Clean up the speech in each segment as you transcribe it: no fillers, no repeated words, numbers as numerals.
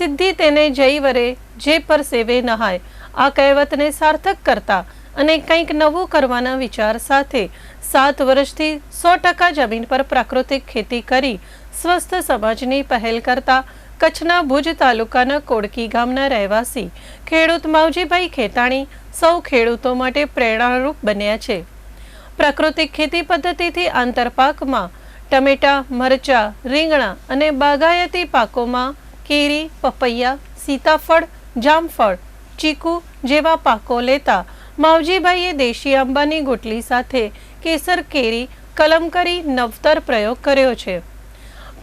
સિદ્ધિ તેને જઈ વરે જે પર સેવે નહાય આ કહેવતને સાર્થક કરતા અને કંઈક નવું કરવાના વિચાર સાથે 7 વર્ષથી 100% જમીન પર પ્રાકૃતિક ખેતી કરી સ્વસ્થ સમાજની પહેલ કરતા કચ્છના ભુજ તાલુકાના કોડકી ગામના રહેવાસી ખેડૂત માવજીભાઈ ખેતાણી સૌ ખેડૂતો માટે પ્રેરણારૂપ બન્યા છે। પ્રાકૃતિક ખેતી પદ્ધતિથી આંતરપાકમાં ટમેટા, મરચા, રીંગણા અને બાગાયતી પાકોમાં કેરી, પપૈયા, સીતાફળ, જામફળ, ચીકુ જેવા પાકો લેતા માવજીભાઈએ દેશી આંબાની ગોટલી સાથે કેસર કેરી કલમ કરી નવતર પ્રયોગ કર્યો છે।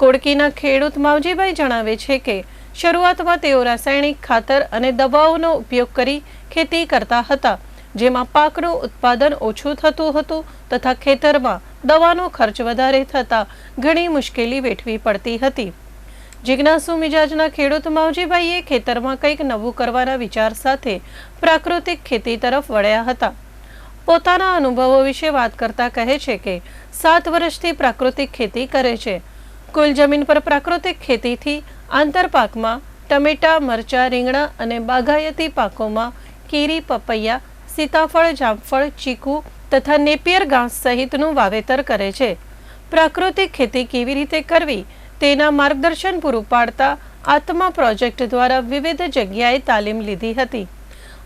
કોડકીના ખેડૂત માવજીભાઈ જણાવે છે કે શરૂઆતમાં તેઓ રાસાયણિક ખાતર અને દવાઓનો ઉપયોગ કરી ખેતી કરતા હતા, જેમાં પાકનું ઉત્પાદન ઓછું થતું હતું તથા ખેતરમાં દવાનો ખર્ચ વધારે થતા ઘણી મુશ્કેલી વેઠવી પડતી હતી। જિજ્ઞાસુ મિજાજના ખેડૂત માવજીભાઈએ ખેતરમાં કંઈક નવું કરવાના વિચાર સાથે પ્રાકૃતિક ખેતી તરફ વળ્યા હતા। પોતાના અનુભવો વિશે વાત કરતા કહે છે કે 7 વર્ષથી પ્રાકૃતિક ખેતી કરે છે। કુલ જમીન પર પ્રાકૃતિક ખેતીથી આંતરપાકમાં ટમેટા, મરચા, રીંગણા અને બાગાયતી પાકોમાં કેરી, પપૈયા, સીતાફળ, જામફળ, ચીકુ તથા નેપિયર ઘાસ સહિતનું વાવેતર કરે છે। પ્રાકૃતિક ખેતી કેવી રીતે કરવી તેના માર્ગદર્શન પૂરું પાડતા આત્મા પ્રોજેક્ટ દ્વારા વિવિધ જગ્યાએ તાલીમ લીધી હતી।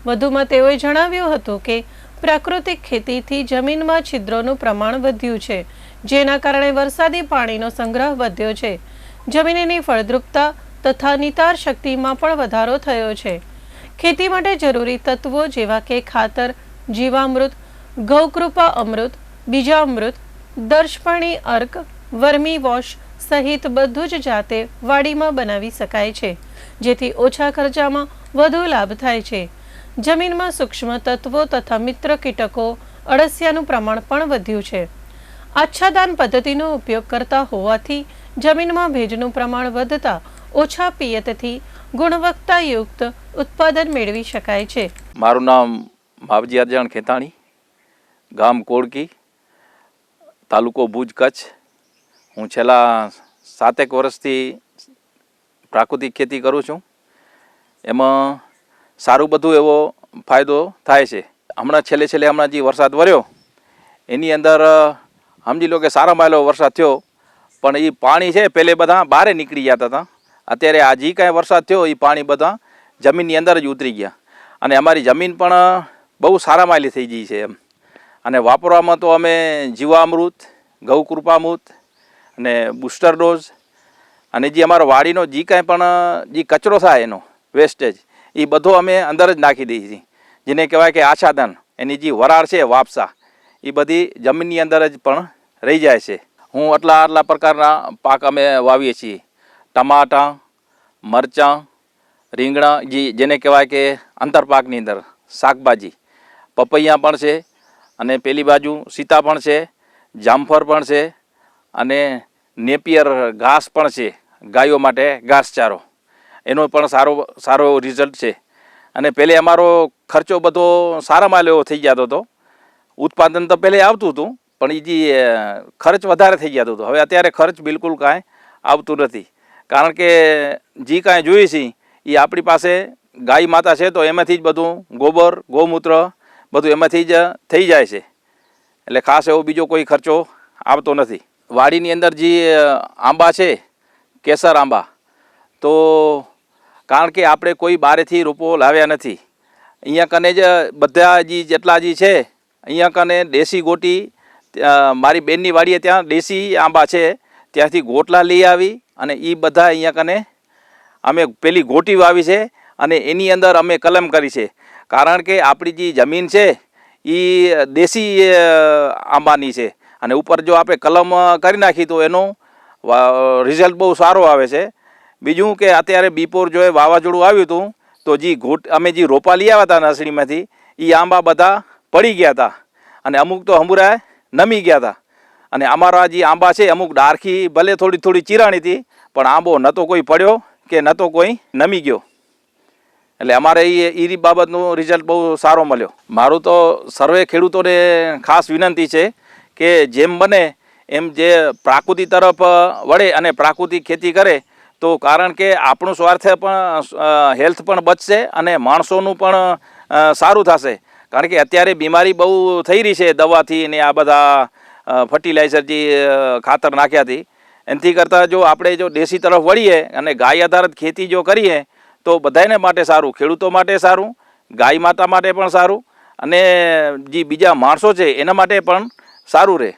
વધુમાં તેઓએ જણાવ્યું હતું કે પ્રાકૃતિક ખેતીથી જમીનમાં છિદ્રોનું પ્રમાણ વધ્યું છે, જેના કારણે વરસાદી પાણીનો સંગ્રહ વધ્યો છે। જમીનની ફળદ્રુપતા તથા નિતાર શક્તિમાં પણ વધારો થયો છે। ખેતી માટે જરૂરી તત્વો જેવા કે ખાતર, જીવામૃત, ગૌકૃપા અમૃત, બીજામૃત, દર્શપણી અર્ક, વર્મી વોશ સહિત બધું જ જાતે વાડીમાં બનાવી શકાય છે, જેથી ઓછા ખર્ચામાં વધુ લાભ થાય છે। જમીનમાં સૂક્ષ્મ તત્વો તથા મિત્ર કીટકો, અળસિયાનું પ્રમાણ પણ વધ્યું છે। આચ્છાદન પદ્ધતિનો ઉપયોગ કરતા હોવાથી જમીનમાં ભેજનું પ્રમાણ વધતા ઓછા પિયતથી ગુણવત્તાયુક્ત ઉત્પાદન મેળવી શકાય છે। મારું નામ માવજી અરજણ ખેતાણી, ગામ કોડકી, તાલુકો ભુજ, કચ્છ। હું છેલ્લા 7 વર્ષથી પ્રાકૃતિક ખેતી કરું છું। એમાં સારું બધું એવો ફાયદો થાય છે। હમણાં છેલ્લે જે વરસાદ વર્યો એની અંદર સમજી લો કે સારામાં એલો વરસાદ થયો, પણ એ પાણી છે પહેલે બધા બહાર નીકળી જતા હતા। અત્યારે આ જે કાંઈ વરસાદ થયો એ પાણી બધા જમીનની અંદર જ ઉતરી ગયા અને અમારી જમીન પણ બહુ સારામાં થઈ ગઈ છે એમ। અને વાપરવામાં તો અમે જીવામૃત, ગૌકૃપામૃત અને બુસ્ટર ડોઝ અને જે અમારો વાડીનો જે કાંઈ પણ જે કચરો થાય એનો વેસ્ટેજ એ બધો અમે અંદર જ નાખી દઈએ છીએ, જેને કહેવાય કે આચ્છાદન। એની જે વરાળ છે વાપસા એ બધી જમીનની અંદર જ પણ રહી જાય છે। હું આટલા પ્રકારના પાક અમે વાવીએ છીએ। ટમાટા, મરચાં, રીંગણા જેને કહેવાય કે અંતરપાકની અંદર શાકભાજી, પપૈયા પણ છે અને પેલી બાજુ સીતાફળ છે, જામફળ પણ છે અને નેપિયર ઘાસ પણ છે, ગાયો માટે ઘાસચારો, એનો પણ સારો રિઝલ્ટ છે। અને પહેલે અમારો ખર્ચો બધો સારામાં એવો થઈ જતો હતો। ઉત્પાદન તો પહેલે આવતું હતું, પણ એ જે ખર્ચ વધારે થઈ જતો હતો। હવે અત્યારે ખર્ચ બિલકુલ કાંઈ આવતું નથી, કારણ કે જે કાંઈ જોઈએ છે એ આપણી પાસે ગાય માતા છે, તો એમાંથી જ બધું ગોબર, ગૌમૂત્ર બધું એમાંથી જ થઈ જાય છે। એટલે ખાસ એવો બીજો કોઈ ખર્ચો આવતો નથી। વાડીની અંદર જે આંબા છે, કેસર આંબા, તો કારણ કે આપણે કોઈ બહારેથી રોપો લાવ્યા નથી। અહીંયા કને જ બધા જેટલા છે અહીંયા કને દેશી ગોટી, મારી બેનની વાડીએ ત્યાં દેશી આંબા છે, ત્યાંથી ગોટલા લઈ આવી અને એ બધા અહીંયા કને અમે પેલી ગોટી વાવી છે અને એની અંદર અમે કલમ કરી છે। કારણ કે આપણી જે જમીન છે એ દેશી આંબાની છે અને ઉપર જો આપણે કલમ કરી નાખી તો એનો રિઝલ્ટ બહુ સારો આવે છે। બીજું કે અત્યારે બપોર જો વાવાઝોડું આવ્યું હતું તો અમે જે રોપા લઈ આવ્યા હતા નર્સરીમાંથી એ આંબા બધા પડી ગયા હતા અને અમુક તો હંબુરાએ નમી ગયા હતા। અને અમારા જે આંબા છે અમુક ડાર્ખી ભલે થોડી ચીરાણી હતી, પણ આંબો ન તો કોઈ પડ્યો કે ન તો કોઈ નમી ગયો। એટલે અમારે એ બાબતનું રિઝલ્ટ બહુ સારો મળ્યો। મારું તો સર્વે ખેડૂતોને ખાસ વિનંતી છે કે જેમ બને એમ જે પ્રાકૃતિક તરફ વળે અને પ્રાકૃતિક ખેતી કરે તો કારણ કે આપણું સ્વાર્થ પણ હેલ્થ પણ બચશે અને માણસોનું પણ સારું થશે. કારણ કે અત્યારે બીમારી બહુ થઈ રહી છે દવાથી ને આ બધા ફર્ટિલાઇઝર જે ખાતર નાખ્યાથી. એનાથી કરતાં જો આપણે જો દેશી તરફ વળીએ અને ગાય આધારિત ખેતી જો કરીએ તો બધાને માટે સારું, ખેડૂતો માટે સારું, ગાય માતા માટે પણ સારું અને જે બીજા માણસો છે એના માટે પણ સારું રહે.